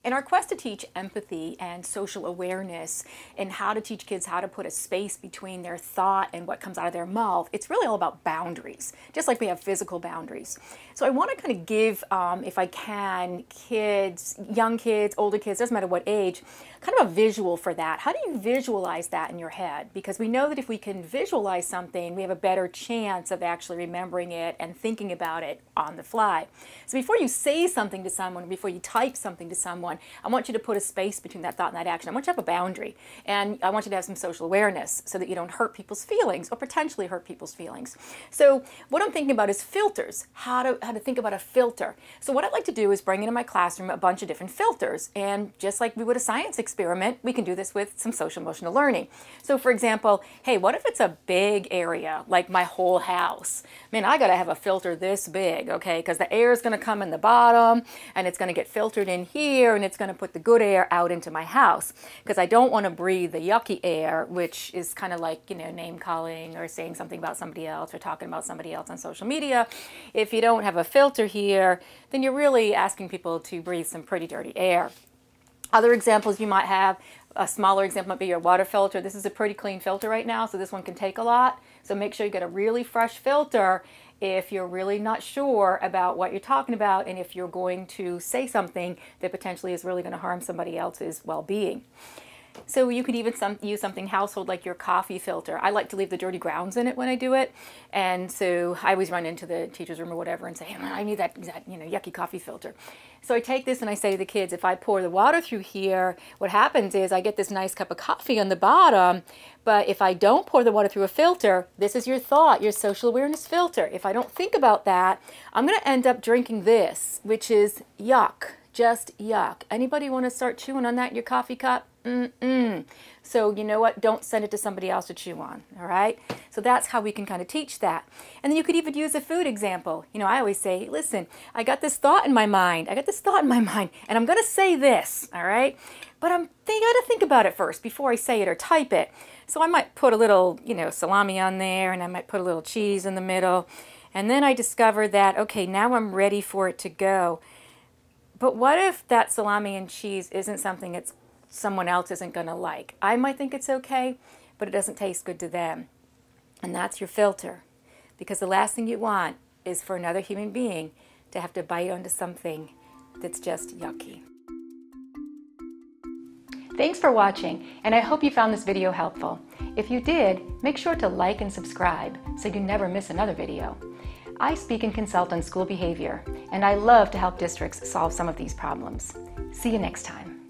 In our quest to teach empathy and social awareness and how to teach kids how to put a space between their thought and what comes out of their mouth, it's really all about boundaries, just like we have physical boundaries. So I want to kind of give, if I can, kids, young kids, older kids, doesn't matter what age, kind of a visual for that. How do you visualize that in your head? Because we know that if we can visualize something, we have a better chance of actually remembering it and thinking about it on the fly. So before you say something to someone, before you type something to someone, I want you to put a space between that thought and that action. I want you to have a boundary, and I want you to have some social awareness so that you don't hurt people's feelings or potentially hurt people's feelings. So what I'm thinking about is filters, how to think about a filter. So what I'd like to do is bring into my classroom a bunch of different filters, and just like we would a science experiment, we can do this with some social emotional learning. So for example, hey, what if it's a big area, like my whole house? Man, I gotta have a filter this big, okay, because the air is gonna come in the bottom, and it's gonna get filtered in here, and it's going to put the good air out into my house, because I don't want to breathe the yucky air, which is kind of like, you know, name calling or saying something about somebody else or talking about somebody else on social media. If you don't have a filter here, then you're really asking people to breathe some pretty dirty air. Other examples you might have, a smaller example might be your water filter. This is a pretty clean filter right now, so this one can take a lot. So make sure you get a really fresh filter if you're really not sure about what you're talking about and if you're going to say something that potentially is really going to harm somebody else's well-being. So you could even use something household like your coffee filter. I like to leave the dirty grounds in it when I do it, and so I always run into the teacher's room or whatever and say, hey, I need that you know, yucky coffee filter. So I take this and I say to the kids, if I pour the water through here, what happens is I get this nice cup of coffee on the bottom, but if I don't pour the water through a filter, this is your thought, your social awareness filter. If I don't think about that, I'm going to end up drinking this, which is yuck, just yuck. Anybody want to start chewing on that in your coffee cup? So you know what? Don't send it to somebody else to chew on, all right? So that's how we can kind of teach that. And then you could even use a food example. You know, I always say, listen, I got this thought in my mind. I got this thought in my mind, and I'm going to say this, all right? But I got to think about it first before I say it or type it. So I might put a little, you know, salami on there, and I might put a little cheese in the middle. And then I discover that, okay, now I'm ready for it to go. But what if that salami and cheese isn't something that's someone else isn't going to like? I might think it's okay, but it doesn't taste good to them. And that's your filter. Because the last thing you want is for another human being to have to bite onto something that's just yucky. Thanks for watching, and I hope you found this video helpful. If you did, make sure to like and subscribe so you never miss another video. I speak and consult on school behavior, and I love to help districts solve some of these problems. See you next time.